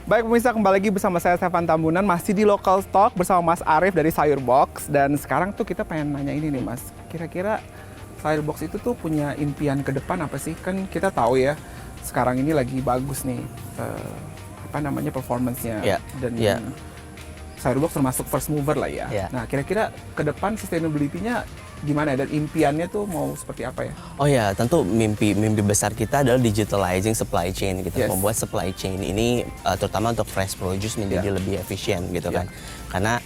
Baik pemirsa, kembali lagi bersama saya Stefan Tambunan, masih di Local Stock bersama Mas Arief dari Sayur Box. Dan sekarang tuh kita pengen nanya ini nih Mas, kira-kira Sayur Box itu tuh punya impian ke depan apa sih? Kan kita tahu ya, sekarang ini lagi bagus nih, performance-nya. Dan Sayur Box termasuk first mover lah ya. Nah kira-kira ke depan sustainability-nya gimana ya? Dan impiannya tuh mau seperti apa ya? Oh ya, tentu mimpi besar kita adalah digitalizing supply chain gitu. Membuat supply chain ini terutama untuk fresh produce menjadi lebih efisien gitu kan. Karena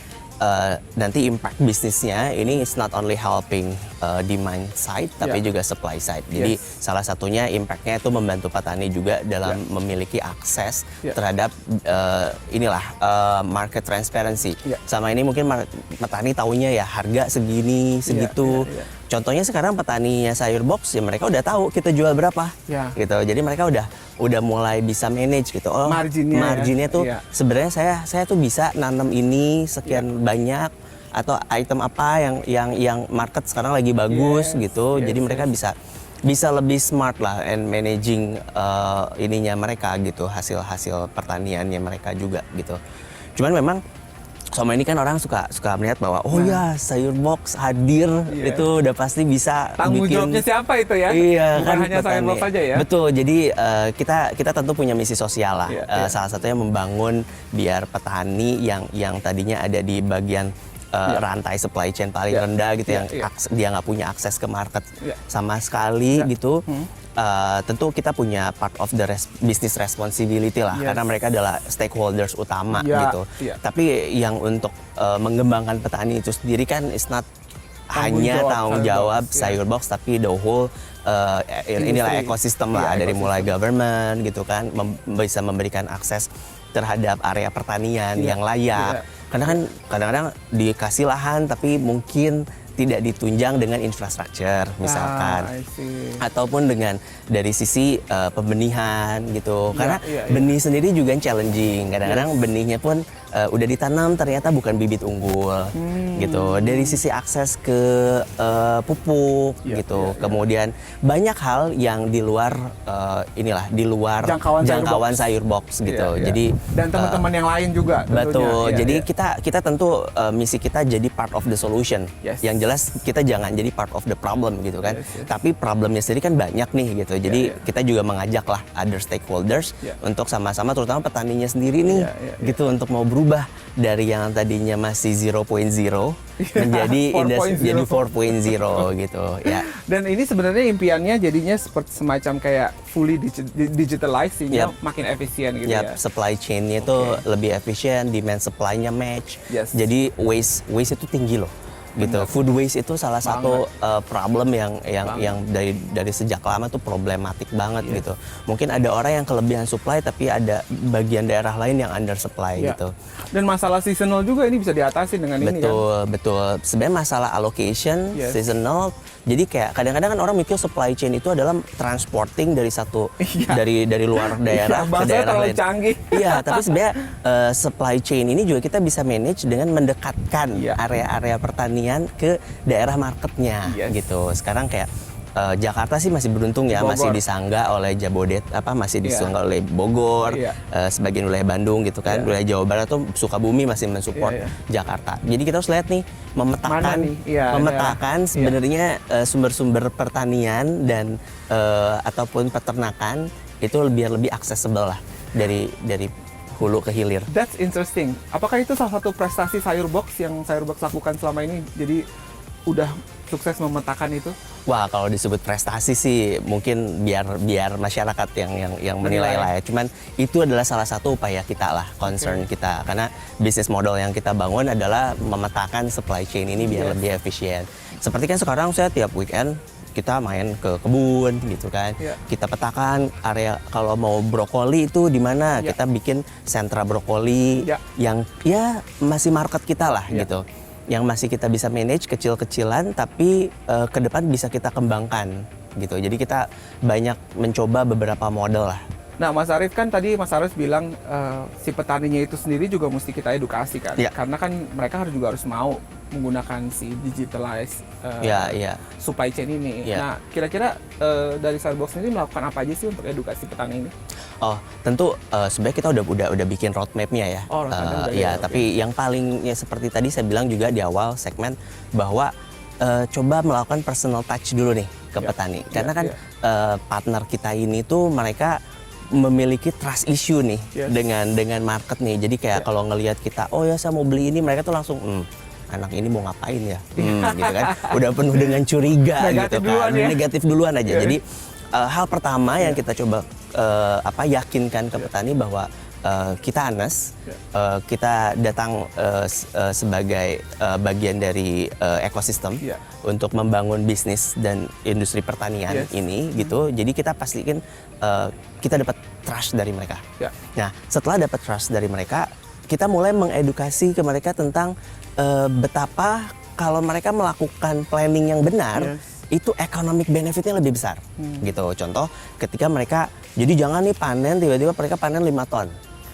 nanti impact bisnisnya ini is not only helping demand side tapi juga supply side. Jadi salah satunya impactnya itu membantu petani juga dalam memiliki akses terhadap market transparency. Sama ini mungkin petani taunya ya harga segini segitu. Contohnya sekarang petaninya Sayur Box ya mereka udah tahu kita jual berapa gitu. Jadi mereka udah mulai bisa manage gitu. Oh, marginnya tuh sebenarnya saya tuh bisa nanam ini sekian banyak atau item apa yang market sekarang lagi bagus gitu. Jadi mereka bisa lebih smart lah and managing ininya mereka gitu, hasil pertaniannya mereka juga gitu. Cuman memang selama ini kan orang suka melihat bahwa Sayur Box hadir itu udah pasti bisa tanggung jawabnya siapa itu ya? Iya, bukan hanya Sayur Box saja ya. Betul. Jadi kita tentu punya misi sosial lah. Salah satunya membangun biar petani yang tadinya ada di bagian rantai supply chain paling rendah gitu yang dia nggak punya akses ke market sama sekali gitu. Tentu kita punya part of the business responsibility lah karena mereka adalah stakeholders utama gitu. Tapi yang untuk mengembangkan petani itu sendiri kan is not hanya tanggung jawab Sayur Box tapi the whole inilah ekosistem lah dari mulai government gitu kan bisa memberikan akses terhadap area pertanian yang layak. Karena kan kadang-kadang dikasih lahan tapi mungkin tidak ditunjang dengan infrastruktur misalkan, ataupun dengan dari sisi pembenihan gitu. Karena benih sendiri juga challenging. Kadang-kadang benihnya pun udah ditanam ternyata bukan bibit unggul gitu. Dari sisi akses ke pupuk gitu. Kemudian banyak hal yang di luar di luar jangkauan Sayur Box gitu. Jadi dan teman-teman yang lain juga. Betul. Jadi kita tentu misi kita jadi part of the solution. Yang jelas kita jangan jadi part of the problem gitu kan. Tapi problemnya sendiri kan banyak nih gitu. Jadi kita juga mengajak lah other stakeholders untuk sama-sama terutama petaninya sendiri nih gitu untuk mau berubah dari yang tadinya masih 0.0 menjadi jadi 4.0 gitu ya. Dan ini sebenarnya impiannya jadinya seperti semacam kayak fully digitalized sehingga makin efisien gitu ya. Supply chain-nya itu lebih efisien, demand supply-nya match. Jadi waste itu tinggi loh. Gitu. Food waste itu salah satu problem yang dari sejak lama tuh problematik banget gitu. Mungkin ada orang yang kelebihan supply tapi ada bagian daerah lain yang under supply gitu. Dan masalah seasonal juga ini bisa diatasi dengan ini kan? Betul. Sebenarnya masalah allocation, seasonal. Jadi kayak kadang-kadang kan orang mikir supply chain itu adalah transporting dari dari luar daerah ke daerah lain. Canggih. Iya, tapi sebenarnya supply chain ini juga kita bisa manage dengan mendekatkan area-area pertanian ke daerah marketnya gitu. Sekarang kayak Jakarta sih masih beruntung ya, masih disangga oleh masih disangga oleh Bogor, sebagian wilayah Bandung gitu kan, wilayah Jawa Barat tuh Sukabumi masih mensupport Jakarta. Jadi kita harus lihat nih, memetakan sebenarnya sumber-sumber pertanian dan ataupun peternakan itu biar lebih accessible lah dari hulu ke hilir. That's interesting. Apakah itu salah satu prestasi Sayur Box yang Sayur Box lakukan selama ini? Jadi udah sukses memetakan itu? Wah, kalau disebut prestasi sih mungkin biar masyarakat yang menilai lah ya. Cuman itu adalah salah satu upaya kita lah, concern kita. Karena bisnis model yang kita bangun adalah memetakan supply chain ini biar lebih efisien. Seperti kan sekarang saya tiap weekend kita main ke kebun gitu kan. Kita petakan area kalau mau brokoli itu di mana. Kita bikin sentra brokoli yang masih market kita lah gitu. Yang masih kita bisa manage kecil-kecilan tapi ke depan bisa kita kembangkan gitu. Jadi kita banyak mencoba beberapa model lah. Nah, Mas Arief kan tadi Mas Arief bilang si petaninya itu sendiri juga mesti kita edukasi kan. Karena kan mereka juga harus mau menggunakan si digitalized supply chain ini. Nah, kira-kira dari Sayurbox sendiri melakukan apa aja sih untuk edukasi petani ini? Oh, tentu sebenarnya kita udah bikin roadmap-nya ya. Oh, tapi yang paling ya seperti tadi saya bilang juga di awal segmen bahwa coba melakukan personal touch dulu nih ke petani. Karena kan partner kita ini tuh mereka memiliki trust issue nih dengan market nih. Jadi kayak kalau ngelihat kita, oh ya saya mau beli ini, mereka tuh langsung anak ini mau ngapain ya, gitu kan. Udah penuh dengan curiga gitu kan, negatif duluan aja. Jadi hal pertama yang kita coba yakinkan ke petani bahwa kita honest, kita datang sebagai bagian dari ekosistem untuk membangun bisnis dan industri pertanian ini gitu. Jadi kita pastikan kita dapat trust dari mereka. Nah, setelah dapat trust dari mereka, kita mulai mengedukasi ke mereka tentang betapa kalau mereka melakukan planning yang benar, itu economic benefitnya lebih besar gitu. Contoh, ketika mereka, jadi jangan nih panen tiba-tiba mereka panen 5 ton.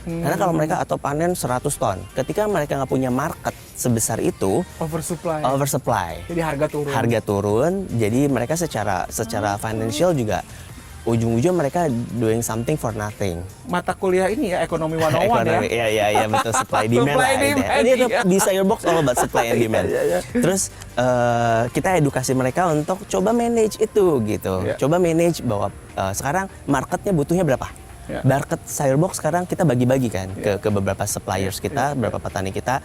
Karena kalau mereka atau panen 100 ton, ketika mereka nggak punya market sebesar itu, oversupply. Jadi harga turun. Jadi mereka secara financial juga ujung-ujung mereka doing something for nothing. Mata kuliah ini ya, ekonomi 101 ya. Iya, betul, supply demand lah. Ini di Sayurbox all about supply and demand. Terus kita edukasi mereka untuk coba manage itu gitu. Coba manage bahwa sekarang marketnya butuhnya berapa. Market Sayurbox sekarang kita bagi-bagi kan ke beberapa suppliers kita, beberapa petani kita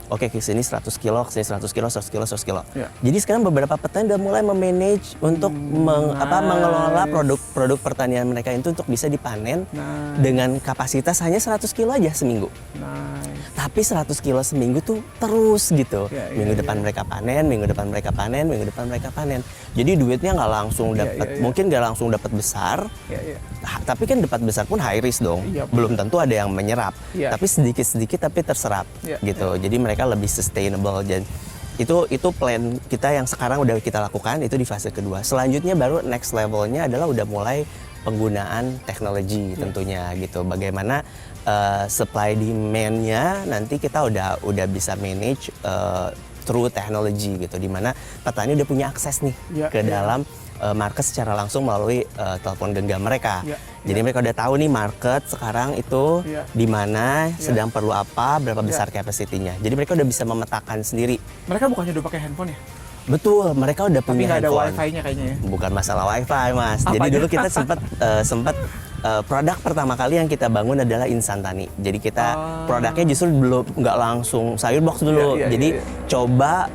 oke, ke sini 100 kilo, ke sini 100 kilo, 100 kilo, 100 kilo. Jadi sekarang beberapa petani udah mulai memanage untuk mengelola produk pertanian mereka itu untuk bisa dipanen dengan kapasitas hanya 100 kilo aja seminggu. Tapi 100 kilo seminggu tuh terus gitu. Minggu depan mereka panen, minggu depan mereka panen, minggu depan mereka panen. Jadi duitnya nggak langsung dapat, mungkin nggak langsung dapat besar. Tapi kan dapat besar pun high risk dong. Belum tentu ada yang menyerap. Tapi sedikit-sedikit tapi terserap gitu. Jadi mereka lebih sustainable, dan itu plan kita yang sekarang udah kita lakukan itu di fase kedua. Selanjutnya baru next levelnya adalah udah mulai penggunaan teknologi tentunya gitu. Bagaimana supply demand-nya nanti kita udah bisa manage through technology gitu, dimana petani udah punya akses nih ke dalam market secara langsung melalui telepon genggam mereka. Jadi mereka udah tahu nih market sekarang itu di mana, sedang perlu apa, berapa besar capacity-nya. Jadi mereka udah bisa memetakan sendiri. Mereka bukannya udah pakai handphone ya? Betul, mereka udah punya handphone. Tapi nggak ada wifi-nya kayaknya ya? Bukan masalah wifi, Mas. Jadi dulu kita sempat produk pertama kali yang kita bangun adalah Insantani. Jadi kita produknya justru belum nggak langsung Sayurbox dulu. Jadi coba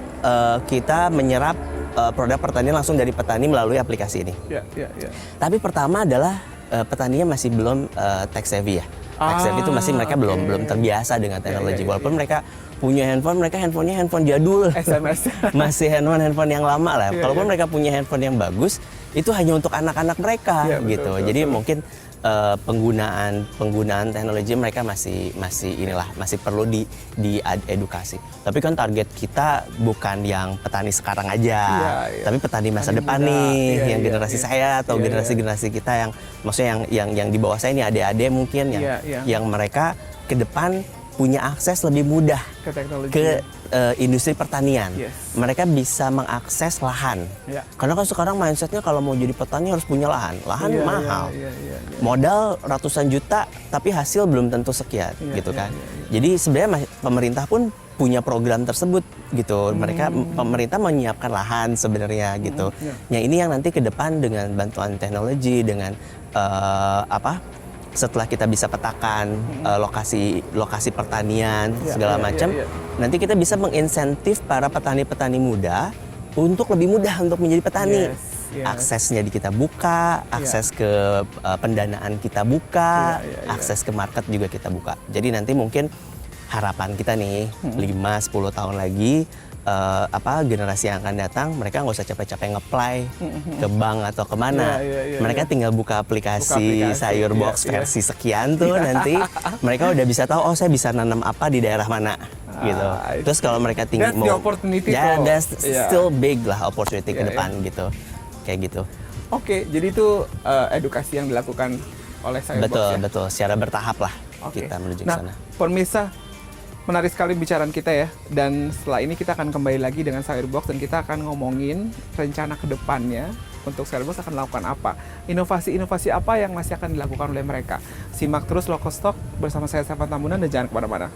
kita menyerap produk pertanian langsung dari petani melalui aplikasi ini. Tapi pertama adalah petaninya masih belum tech savvy ya. Tech savvy itu masih mereka belum terbiasa dengan teknologi. Walaupun mereka punya handphone, mereka handphonenya handphone jadul. SMS. Masih handphone yang lama lah. Kalaupun mereka punya handphone yang bagus, itu hanya untuk anak-anak mereka gitu. Betul, jadi mungkin penggunaan teknologi mereka masih perlu diedukasi. Tapi kan target kita bukan yang petani sekarang aja, tapi petani masa depan nih, yang generasi saya atau generasi kita yang maksudnya yang di bawah saya ini adik-adik mungkin yang mereka ke depan punya akses lebih mudah ke teknologi, ke industri pertanian. Mereka bisa mengakses lahan. Karena kan sekarang mindsetnya kalau mau jadi petani harus punya lahan mahal. Modal ratusan juta, tapi hasil belum tentu sekian, gitu kan. Jadi sebenarnya pemerintah pun punya program tersebut, gitu. Pemerintah menyiapkan lahan sebenarnya, gitu. Yang ini yang nanti ke depan dengan bantuan teknologi, dengan setelah kita bisa petakan lokasi pertanian segala macam, nanti kita bisa menginsentif para petani-petani muda untuk lebih mudah untuk menjadi petani. Aksesnya kita buka, akses ke pendanaan kita buka, akses ke market juga kita buka. Jadi nanti mungkin harapan kita nih 5-10 tahun lagi, generasi yang akan datang mereka nggak usah capek-capek nge-apply ke bank atau kemana. Mereka tinggal buka aplikasi Sayurbox versi sekian tuh, nanti mereka udah bisa tahu, oh saya bisa nanam apa di daerah mana gitu. Terus kalau mereka tinggal mau, that's still big lah opportunity ke depan gitu, kayak gitu. Oke, jadi itu edukasi yang dilakukan oleh Sayurbox. Betul, secara bertahap lah kita menuju ke sana. Pemirsa, menarik sekali bicaraan kita ya. Dan setelah ini kita akan kembali lagi dengan Sayurbox dan kita akan ngomongin rencana ke depannya untuk Sayurbox akan melakukan apa. Inovasi-inovasi apa yang masih akan dilakukan oleh mereka. Simak terus Local Stock bersama saya Stefan Tambunan dan jangan kemana-mana.